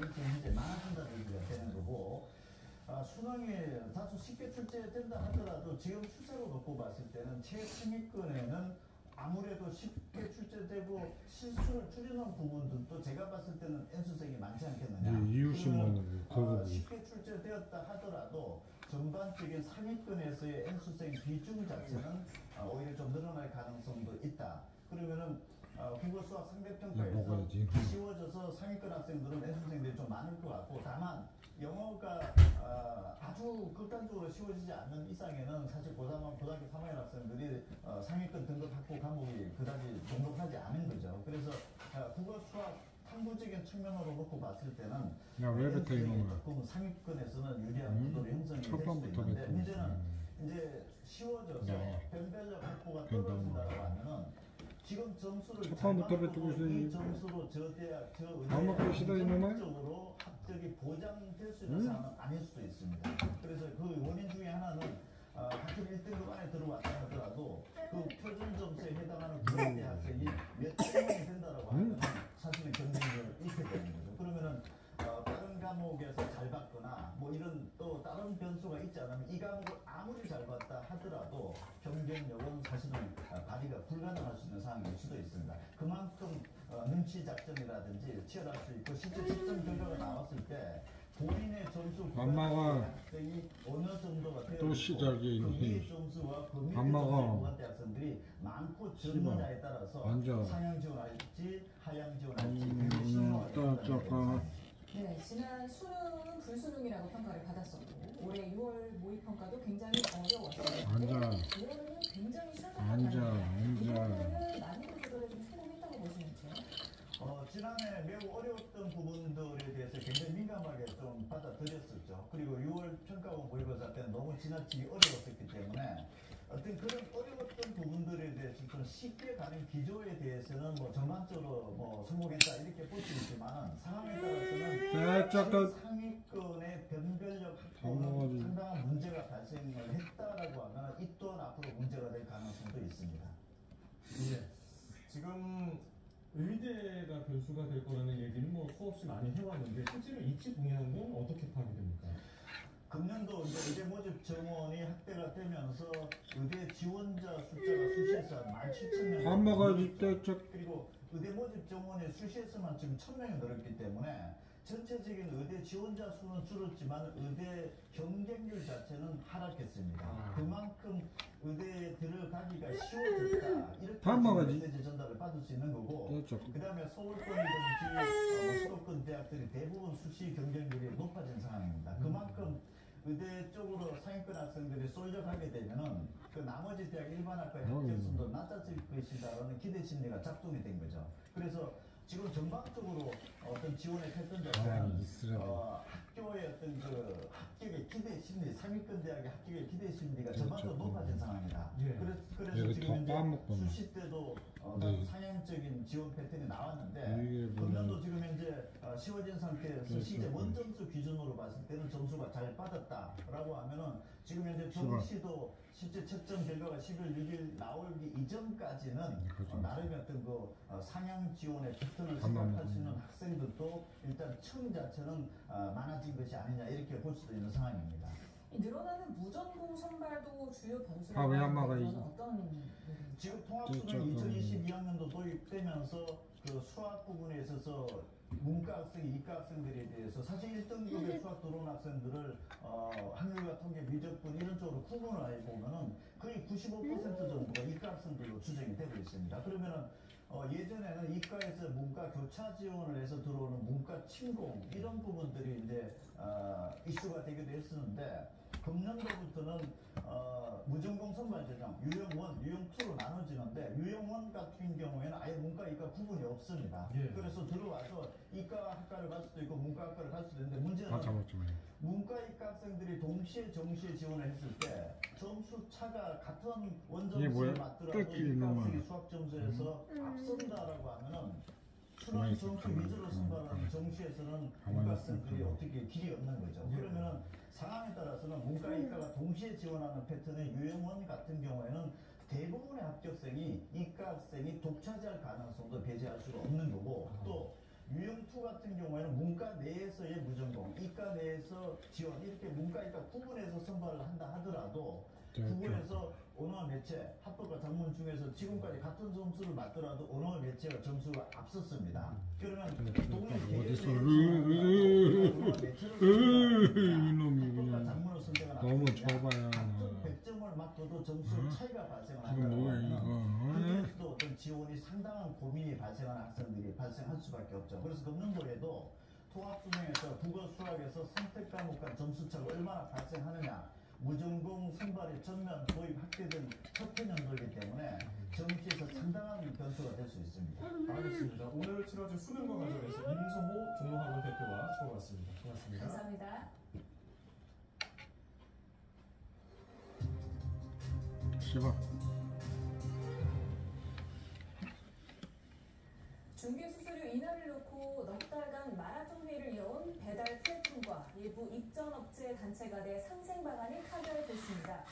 이렇게 문제 많아진다는 얘기가 되는 거고, 수능이 다소 쉽게 출제된다 하더라도 지금 추세로 놓고 봤을 때는 최상위권에는 아무래도 쉽게 출제되고 실수를 줄이는 부분들도 제가 봤을 때는 N수생이 많지 않겠느냐. 이유심은 쉽게 출제되었다 하더라도 전반적인 상위권에서의 N수생 비중 자체는 오히려 좀 늘어날 가능성도 있다. 그러면은 국어 수학 상대평가에서 쉬워져서 상위권 학생들은 N수생들이 좀 많을 것 같고, 다만 영어가 아주 극단적으로 쉬워지지 않는 이상에는 사실 고3, 고등학교 3학년 학생들이 상위권 등급 확보 과목이 그다지 넉넉하지 않은 거죠. 그래서 국어 수학 탐구적인 측면으로 놓고 봤을 때는 조금 상위권에서는 유리한 구도로 형성이 될 수도 있는데, 문제는 이제 쉬워져서 변별력 확보가 떨어진다고 하면은 지금 점수를 잘 맞고 이 점수로 저 대학, 저 의대에 적으로 합격이 보장될 수 있는 상황은 아닐 수도 있습니다. 그래서 그 원인 중에 하나는 같은 1등급 안에 들어왔다 하더라도 그 표준 점수에 해당하는 국내 학생이 몇 명이 된다라고 하면 사실은 경쟁력을 잃게 되는 거죠. 그러면은 다른 과목에서 잘 봤거나 뭐 이런 또 다른 변수가 있지 않으면 이 과목을 아무리 잘 봤다 하더라도 경쟁력은 사실은 발휘가 불가능할 수 있는 상황일 수도 있습니다. 그만큼 눈치 작전이라든지 치열할 수 있고, 실제 측정 결과가 나왔을 때 본인의 점수 학생이 어느 정도가 되어 있고 그 위의 점수와 그 밑의 점수의 부관대 학생들이 많고 적느냐에 따라서 상향 지원할지 하향 지원할지 그게 신호가 네, 지난 수능은 불수능이라고 평가를 받았었고 올해 6월 모의평가도 굉장히 어려웠어요. 올해는 굉장히 쉬워졌다는 이번에는 난이도 조절에 좀 성공했다고 보시는지요? 지난해 매우 어려웠던 부분들에 대해서 굉장히 민감하게 좀 받아들였었죠. 그리고 6월 평가원 모의고사 때는 너무 지나치게 어려웠었기 때문에 어떤 그런 어려웠던 부분들에 대해서 좀 쉽게 가는 기조에 대해서는 뭐 전반적으로 뭐 성공했다 이렇게 볼 수 있지만 상황에 따라서는 상위권의 변별력 확보는 상당한 문제가 발생을 했다라고 하면 이 또한 앞으로 문제가 될 가능성도 있습니다. 예. 지금 의대가 변수가 될 거라는 얘기는 뭐 수없이 많이 해왔는데 실제로 입시 동향은 어떻게 파악이 됩니까? 금년도 이제 의대 모집 정원이 확대가 되면서 의대 지원자 숫자가 수시에서 17,000명. 그리고 의대 모집 정원이 수시에서만 지금 1,000명이 늘었기 때문에 전체적인 의대 지원자 수는 줄었지만 의대 경쟁률 자체는 하락했습니다. 그만큼 의대에 들어가기가 쉬워졌다. 이렇게 메시지 전달을 받을 수 있는 거고, 그 다음에 서울권이든지 수도권 대학들이 대부분 수시 경쟁률이 높아진 상황입니다. 그만큼 의대 쪽으로 상위권 학생들이 쏠려가게 되면은 그 나머지 대학 일반학과의 합격수도 낮아질 것이다라는 기대 심리가 작동이 된 거죠. 그래서 지금 전반적으로 어떤 지원의 패턴 자체는 학교의 어떤 그 합격의 기대 심리, 상위권 대학의 합격의 기대 심리가 전반적으로 높아진 상황이다. 그래서 지금 현재 수시 때도 상향적인 지원 패턴이 나왔는데, 금년도 지금 현재 쉬워진 상태에서 시제 원점수 기준으로 봤을 때는 점수가 잘 받았다라고 하면은 지금 현재 정시도 실제 채점 결과가 11월 6일 나오기 이전까지는 나름의 어떤 그 상향 지원의 패턴을 생각할 수 있는 학생들도 일단 층 자체는 많아진 것이 아니냐 이렇게 볼 수도 있는 상황입니다. 늘어나는 무전공 선발도 주요 변수라고 하는 어떤 지금 통합수능 2022학년도 도입되면서 그 수학 부분에 있어서 문과 학생, 이과 학생들에 대해서 사실 1등급의 수학 들어온 학생들을 확률과 통계, 미적분 이런 쪽으로 구분을 해보면은 거의 95% 정도가 이과 학생들로 추정이 되고 있습니다. 그러면은 예전에는 이과에서 문과 교차 지원을 해서 들어오는 문과 침공 이런 부분들이 이제 이슈가 되기도 했었는데, 금년도부터는 무전공 선발 제정 유형 1, 유형 2로 나눠지는데, 유형 1 같은 경우에는 아예 문과, 이과 구분이 없습니다. 그래서 들어와서 이과 학과를 갈 수도 있고 문과 학과를 갈 수도 있는데, 문제는 문과, 이과 학생들이 동시에 정시에 지원을 했을 때 점수 차가 같은 원점수에 맞더라도 이과 학생이 수학 점수에서 앞선다라고 하면은 수능 점수 위주로 선발하는 정시에서는 문과 학생들이 어떻게 길이 없는 거죠. 그러면은 상황에 따라서는 문과, 이과가 동시에 지원하는 패턴의 유형원 같은 경우에는 대부분의 합격생이 이과 학생이 독차지할 가능성도 배제할 수가 없는 거고, 또 유형2 같은 경우에는 문과 내에서의 무전공, 이과 내에서 지원 이렇게 문과 이과 구분해서 선발을 한다 하더라도 구분해서 언어와 매체 합법과 전문 중에서 지금까지 같은 점수를 맞더라도 언어와 매체가 점수가 앞섰습니다. 그러면 동네 어디서 언어와 매체를 이놈이 합법과 그냥 전문을 선택을 너무 하겠습니다. 좁아요. 같은 100점을 맞춰도 점수 차이가 발생을 이거 뭐야 한다면 이거? 거기에서도 어떤 지원이 상당한 고민이 발생하는 학생들이 발생할 수밖에 없죠. 그래서 금년도에도 통합수능에서 국어 수학에서 선택 과목 간 점수차가 얼마나 발생하느냐, 무전공 선발이 전면 도입 확대된 첫 해년도이기 때문에 점수에서 상당한 변수가 될 수 있습니다. 알겠습니다. 오늘 치러진 수능과 관련해서 임성호 종로학원 대표와 처음봤습니다. 고맙습니다. 감사합니다. 씨발. 중개 수수료 인하를 놓고 넉 달간 마라톤 회의를 이어온 배달 플랫폼과 일부 입점업체 단체 간의 상생 방안이 타결됐습니다.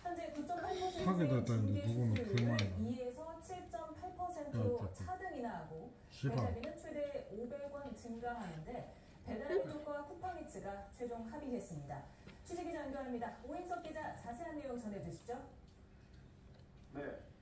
현재 9.8%의 타결됐다는데 중개 누구는 수수료를 불만이야. 2에서 7.8%로 차등이나 하고 씨발. 배달비는 최대 500원 증가하는데 배달민족과 쿠팡이츠가 최종 합의했습니다. 취재기자 연결합니다. 오인석 기자, 자세한 내용 전해주시죠. 네,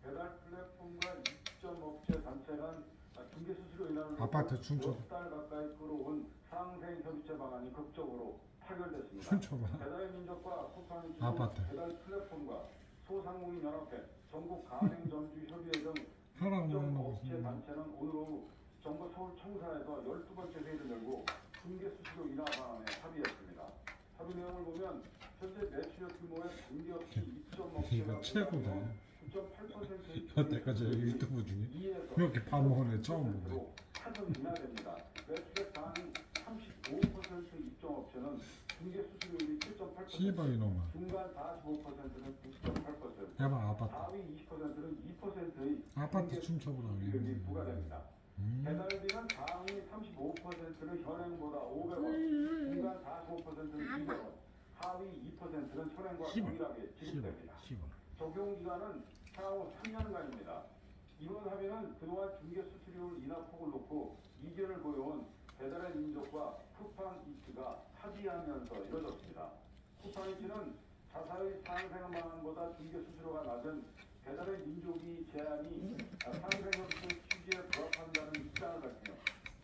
배달 플랫폼과 입점업체 단체 간 중개 수수료 인하를 아파트 춤춰. 몇달 가까이 끌어온 상생 협의체 방안이 극적으로 타결됐습니다. 춤춰봐. 배달의 민족과 쿠팡이츠, 아파트. 배달 플랫폼과 소상공인 연합회, 전국 가맹점주 협의회 등 하라고 입점업체 해놓고 단체는 오늘 오후 정부 서울청사에서 12번째 회의를 열고 중개 수수료 인하 방안에 합의했습니다. 합의 내용을 보면 현재 매출액 규모의 관계없이 입점업체가 이거 최고다. 9.8%의 여태까지 유튜브 중에 이렇게 밥 먹은 애 처음 보네. 차등 인하됩니다. 매출액 단위 35% 입점업체는 중개 수수료율이 7.8%, 씨발 이놈아. 중간 45%는 9.8%, 해봐 아파트. 4위 20%는 2%의 아파트 춤춰보라. 수수료율이 부과됩니다. 배달비는 상위 35%는 현행보다 500원, 중간 45%는 200원, 하위 2%는 현행과 동일하게 지급됩니다. 적용 기간은 향후 3년간입니다. 이번 합의는 그동안 중개 수수료율 인하 폭을 놓고 이견을 보여온 배달의 민족과 쿠팡이츠가 합의하면서 이뤄졌습니다. 쿠팡이츠는 자사의 상생 방안보다 중개 수수료가 낮은 배달의 민족이 제안이 상생협조 취지에 부합한다는 입장을 밝히며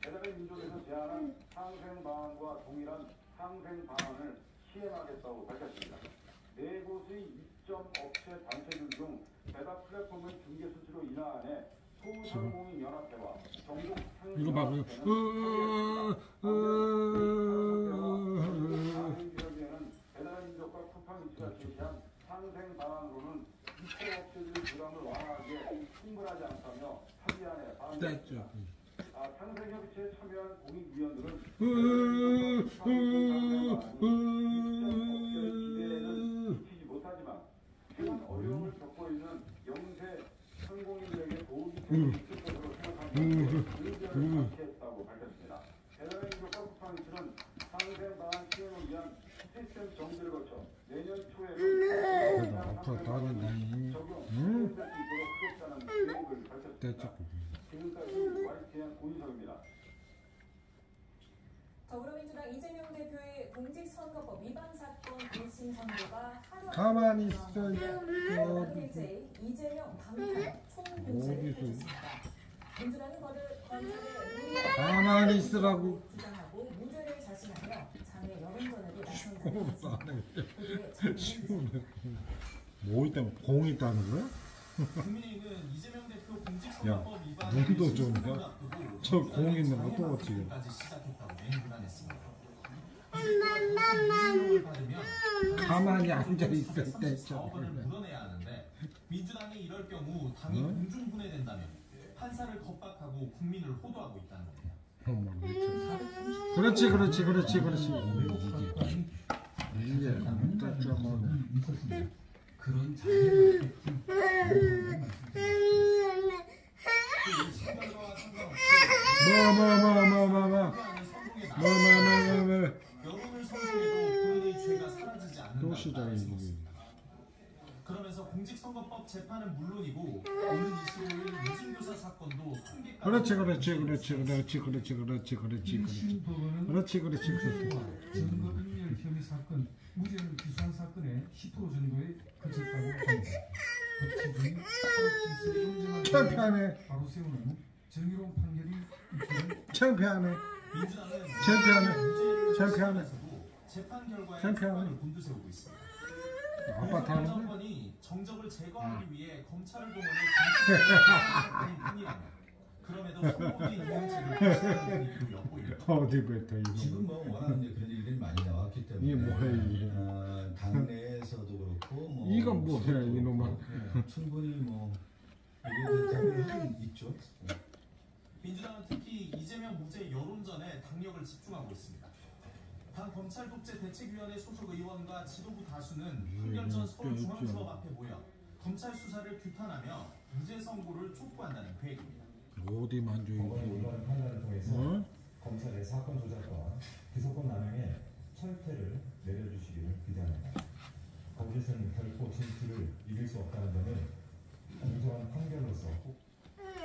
배달의 민족에서 제안한 상생 방안과 동일한 상생 방안을 시행하겠다고 밝혔습니다. 네 곳의 입점업체 단체들 중 배달 플랫폼의 중개 수수료 인하안에 소상공인 연합회와 전국 이거 봐. 가맹기업에는 배달의 민족과 쿠팡이츠가 제시한 상생 방안으로는 입점업체들의 부담을 완화하기에 충분하지 않다며 합의안에 반대했습니다. 상생협의체에 참여한 공익위원들은 입점업체의 기대에는 미치지 못하지만 최근 어려움을 겪고 있는 영세 상공인들에게 도움이 되고 있을 것으로 생각하며 의견을 같이했다고 밝혔습니다. 배달의 민족과 쿠팡이츠는 상생 방안 시행을 위한 시스템 정비를 거쳐 내년 초에는 앞으로 더 하는다니. 적용 시행될 수 있도록 하겠다는 계획을 밝혔습니다. 대책. 지금까지 YTN 오인석입니다. 더불어민주당 이재명 대표의 공직선거법 위반 사건 1심 선고가 가만히 있어요. 일제히 이재명 방탄 총공세를 펼쳤습니다. 민주당은 검찰의 가만히 있으라고. 주장하고 무죄를 자신하며 장애 여론전에도 나선다는 것입니다. 뭐 있다면 공 있다는 거야? 국민의힘은 이재명 대표 야, 공직선거법 위반 눈도 좋냐? 저 공 있는 거 또 어찌? 까지 시작했다고 맹비난했습니다. 을 받으면 가만히 앉아 있을 때 34억원을 물어내야 하는데 민주당이 이럴 경우 당이 공중분해된다면 판사를 겁박하고 국민을 호도하고 있다는 겁니다. 그렇지. 이게 그런 자세가 또 시작이지. 그러면서 공직선거법 재판은 물론이고 오는 25일 유진교사 사건도 통계까지 그렇지 그렇지 증거인멸 혐의 사건, 무죄를 기소한 사건의 10% 정도에 그쳤다고 합니다. 법치주의, 사업질서를 인정하는 창피하네. 바로 세우는 정의로운 판결이 있기를 창피하네. 민주당은 창피하네. 무죄를 창피하네. 확신하면서도 재판 결과에 창피하네. 비판을 곤두세우고 있습니다. 아빠 윤석열 타는데? 정권이 정적을 제거하기 위해 검찰을 동원해 정치를 뿐이라면 그럼에도 선거인 이용죄를 실시하는 일도 엿보입니다. 어디 뱉어 이거. 지금 뭐 워낙 이제 그런 일들이 많이 나왔기 때문에 이게 뭐야 이게. 당내에서도 그렇고 뭐 이건 뭐야, 수도 이놈아. 그렇고, 충분히 뭐 이게 작용을 하고 있죠. 민주당은 특히 이재명 무죄 여론전에 당력을 집중하고 있습니다. 당 검찰 독재 대책위원회 소속 의원과 지도부 다수는 판결 전 서울중앙지법 앞에 모여 검찰 수사를 규탄하며 무죄 선고를 촉구한다는 계획입니다. 어디 만져 법원의 이거. 올바른 판단을 통해서 어? 검찰의 사건 조작과 기소권 남용에 철퇴를 내려주시기를 기대합니다. 거기에서는 결코 진실을 이길 수 없다는 점을 공정한 판결로서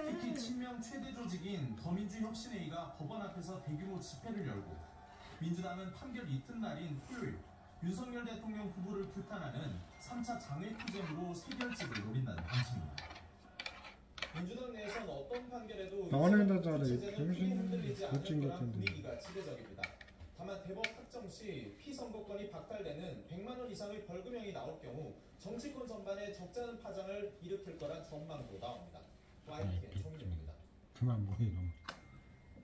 특히 친명 최대 조직인 더민주혁신회의가 법원 앞에서 대규모 집회를 열고 민주당은 판결 이튿날인 토요일 윤석열 대통령 부부를 규탄하는 3차 장외투쟁으로 새결집을 노린다는 방침입니다. 민주당 내에선 어떤 판결에도 나원에다 잘해. 체제는 크게 정신 흔들리지 않을 미친 거란 같은데. 분위기가 지배적입니다. 다만 대법 확정 시 피선거권이 박탈되는 100만 원 이상의 벌금형이 나올 경우 정치권 전반에 적잖은 파장을 일으킬 거란 전망도 나옵니다. YTN 총리입니다. 그만 뭐 이놈.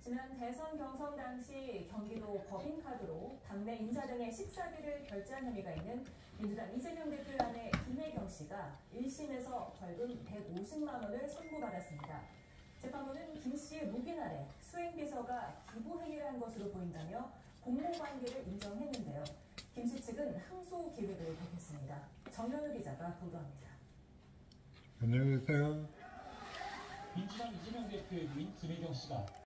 지난 대선 경선 당시 경기도 법인카드로 당내 인사 등의 식사비를 결제한 혐의가 있는 민주당 이재명 대표의 아내 김혜경 씨가 1심에서 벌금 150만 원을 선고받았습니다. 재판부는 김 씨의 묵인 아래 수행비서가 기부 행위를 한 것으로 보인다며 공모관계를 인정했는데요. 김 씨 측은 항소 계획을 밝혔습니다. 정현우 기자가 보도합니다. 안녕히 계세요. 민주당 이재명 대표의 부인 김혜경 씨가